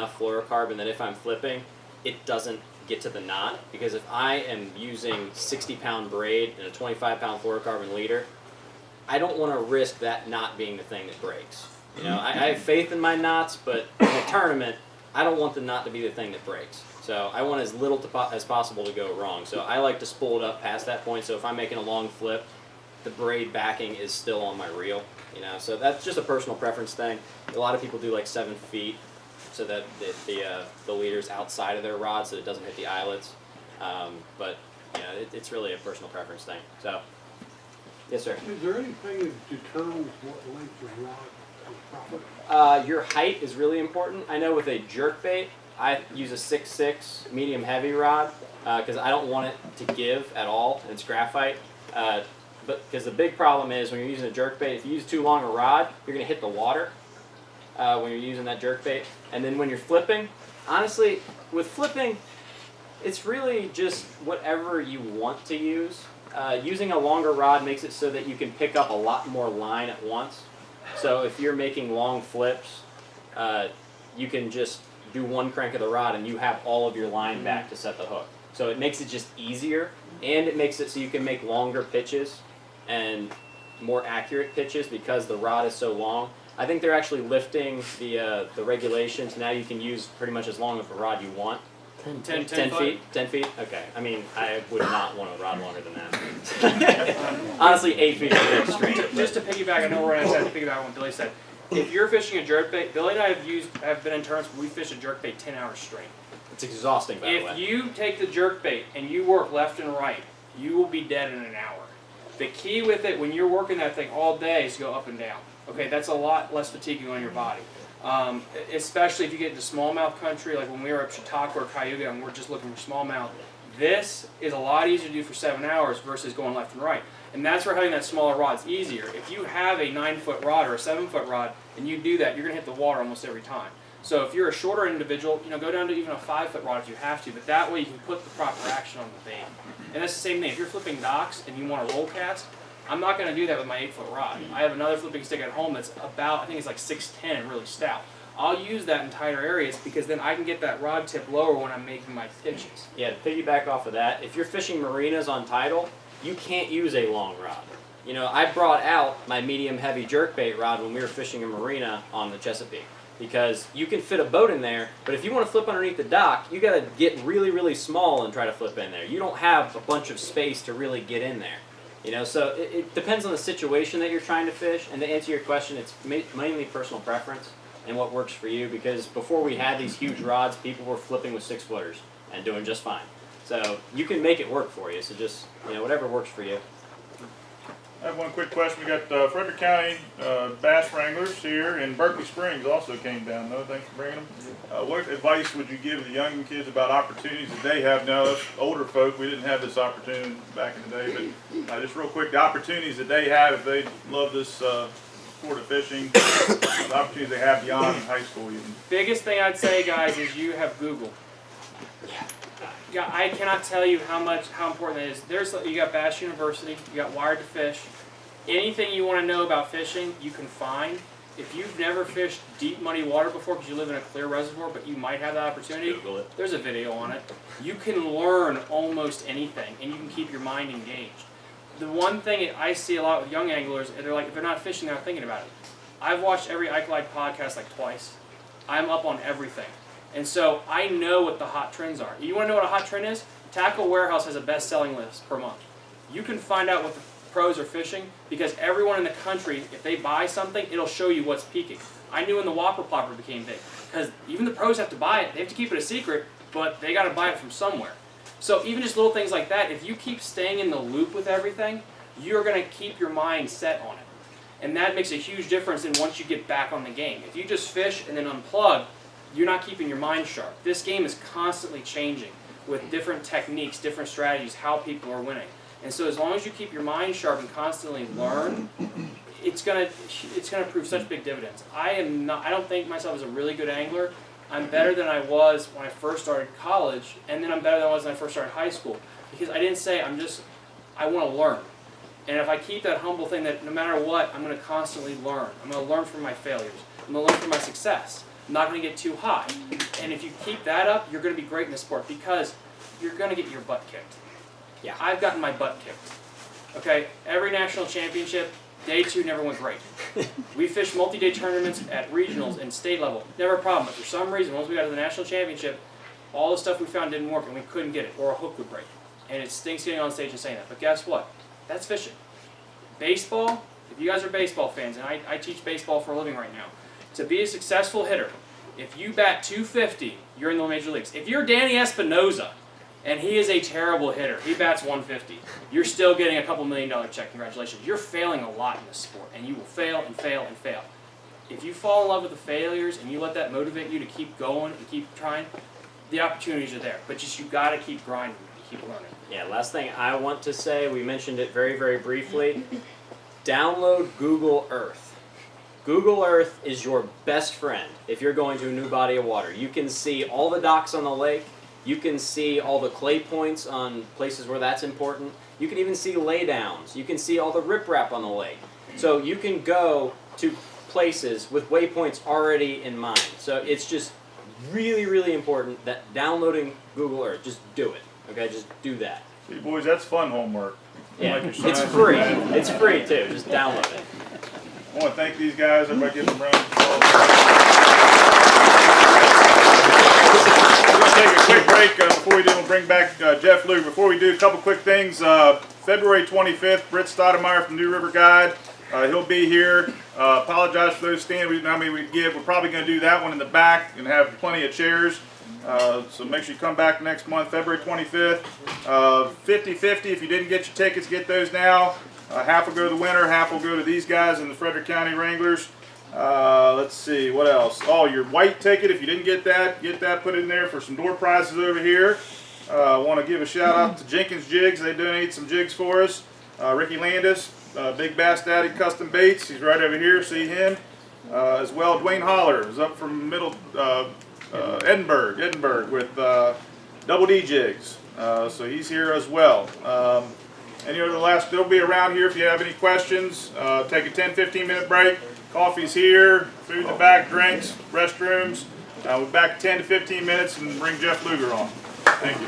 enough fluorocarbon that if I'm flipping, it doesn't get to the knot. Because if I am using 60-pound braid and a 25-pound fluorocarbon leader, I don't want to risk that knot being the thing that breaks. You know, I have faith in my knots, but in a tournament, I don't want the knot to be the thing that breaks. So I want as little as possible to go wrong. So I like to spool it up past that point. So if I'm making a long flip, the braid backing is still on my reel. You know, so that's just a personal preference thing. A lot of people do like 7 feet, so that the leader's outside of their rod, so it doesn't hit the eyelets. But you know, it's really a personal preference thing. So, yes, sir. Is there anything that determines what length of rod is proper? Your height is really important. I know with a jerkbait, I use a 6'6" medium heavy rod because I don't want it to give at all, and it's graphite. But because the big problem is when you're using a jerkbait, if you use too long a rod, you're going to hit the water when you're using that jerkbait. And then when you're flipping, honestly, with flipping, it's really just whatever you want to use. Using a longer rod makes it so that you can pick up a lot more line at once. So if you're making long flips, you can just do one crank of the rod and you have all of your line back to set the hook. So it makes it just easier, and it makes it so you can make longer pitches and more accurate pitches because the rod is so long. I think they're actually lifting the regulations. Now you can use pretty much as long of a rod you want. 10 feet? 10 feet? Okay. I mean, I would not want a rod longer than that. Honestly, 8 feet is a bit extreme. Just to piggyback, I know we're going to piggyback on what Billy said. If you're fishing a jerkbait, Billy and I have been in tournaments where we fish a jerkbait 10 hours straight. It's exhausting, by the way. If you take the jerkbait and you work left and right, you will be dead in an hour. The key with it, when you're working that thing all day, is to go up and down. Okay, that's a lot less fatiguing on your body. Especially if you get into smallmouth country, like when we were up Chautauqua or Cayuga and we're just looking for smallmouth. This is a lot easier to do for 7 hours versus going left and right. And that's where having that smaller rod is easier. If you have a 9-foot rod or a 7-foot rod and you do that, you're going to hit the water almost every time. So if you're a shorter individual, you know, go down to even a 5-foot rod if you have to, but that way you can put the proper action on the bait. And that's the same thing. If you're flipping docks and you want a roll cast, I'm not going to do that with my 8-foot rod. I have another flipping stick at home that's about, I think it's like 6'10" and really stout. I'll use that in tighter areas because then I can get that rod tip lower when I'm making my pitches. Yeah, to piggyback off of that, if you're fishing marinas on tidal, you can't use a long rod. You know, I brought out my medium heavy jerkbait rod when we were fishing a marina on the Chesapeake because you can fit a boat in there, but if you want to flip underneath the dock, you got to get really, really small and try to flip in there. You don't have a bunch of space to really get in there. You know, so it depends on the situation that you're trying to fish, and to answer your question, it's mainly personal preference and what works for you, because before we had these huge rods, people were flipping with 6-footers and doing just fine. So you can make it work for you, so just, you know, whatever works for you. I have one quick question. We got Frederick County Bass Wranglers here, and Berkeley Springs also came down, though. Thanks for bringing them. What advice would you give the young kids about opportunities that they have now? Us older folk, we didn't have this opportunity back in the day, but just real quick, the opportunities that they have if they love this sport of fishing, the opportunities they have beyond high school even. Biggest thing I'd say, guys, is you have Google. Yeah, I cannot tell you how important that is. You got Bass University, you got Wired to Fish. Anything you want to know about fishing, you can find. If you've never fished deep, muddy water before because you live in a clear reservoir, but you might have that opportunity, Google it. There's a video on it. You can learn almost anything, and you can keep your mind engaged. The one thing I see a lot with young anglers, and they're like, if they're not fishing, they're not thinking about it. I've watched every Ike Light podcast like twice. I'm up on everything. And so I know what the hot trends are. You want to know what a hot trend is? Tackle Warehouse has a best-selling list per month. You can find out what the pros are fishing because everyone in the country, if they buy something, it'll show you what's peaking. I knew when the Whopper Plopper became big because even the pros have to buy it. They have to keep it a secret, but they got to buy it from somewhere. So even just little things like that, if you keep staying in the loop with everything, you're going to keep your mind set on it. And that makes a huge difference in once you get back on the game. If you just fish and then unplug, you're not keeping your mind sharp. This game is constantly changing with different techniques, different strategies, how people are winning. And so as long as you keep your mind sharp and constantly learn, it's gonna prove such big dividends. I don't think myself as a really good angler. I'm better than I was when I first started college, and then I'm better than I was when I first started high school. Because I didn't say I want to learn. And if I keep that humble thing that no matter what, I'm going to constantly learn. I'm going to learn from my failures. I'm going to learn from my success. not going to get too high. And if you keep that up, you're going to be great in the sport because you're going to get your butt kicked. Yeah. I've gotten my butt kicked. Okay, every national championship, day 2 never went great. We fished multi-day tournaments at regionals and state level, never a problem. But for some reason, once we got to the national championship, all the stuff we found didn't work and we couldn't get it, or a hook would break. And it stinks getting on stage and saying that. But guess what? That's fishing. Baseball, if you guys are baseball fans, and I teach baseball for a living right now, to be a successful hitter, if you bat 250, you're in the major leagues. If you're Danny Espinosa, and he is a terrible hitter, he bats 150, you're still getting a couple $1 million check. Congratulations. You're failing a lot in this sport, and you will fail and fail and fail. If you fall in love with the failures and you let that motivate you to keep going and keep trying, the opportunities are there. But just you got to keep grinding, keep learning. Yeah, last thing I want to say, we mentioned it very, very briefly. Download Google Earth. Google Earth is your best friend if you're going to a new body of water. You can see all the docks on the lake. You can see all the clay points on places where that's important. You can even see laydowns. You can see all the riprap on the lake. So you can go to places with waypoints already in mind. So it's just really, really important that downloading Google Earth, just do it. Okay, just do that. See, boys, that's fun homework. Yeah, Like your it's science free. and math. It's free too. Just download it. I want to thank these guys. Everybody give them a round of applause. We're going to take a quick break before we do. We'll bring back Jeff Luger. Before we do, a couple quick things. February 25th, Britt Stoudemire from New River Guide. He'll be here. Apologize for those stands. We didn't know how many we'd give. We're probably going to do that one in the back and have plenty of chairs. So make sure you come back next month, February 25th. 50-50. If you didn't get your tickets, get those now. Half will go to the winner, half will go to these guys in the Frederick County Wranglers. Let's see, what else? Oh, your white ticket, if you didn't get that put in there for some door prizes over here. I want to give a shout out to Jenkins Jigs. They donate some jigs for us. Ricky Landis, Big Bass Daddy Custom Baits. He's right over here, see him. As well, Dwayne Holler is up from Edinburgh with Double D Jigs. So he's here as well. They'll be around here if you have any questions. Take a 10-15 minute break. Coffee's here, food in the back, drinks, restrooms. We'll be back 10 to 15 minutes and bring Jeff Luger on. Thank you.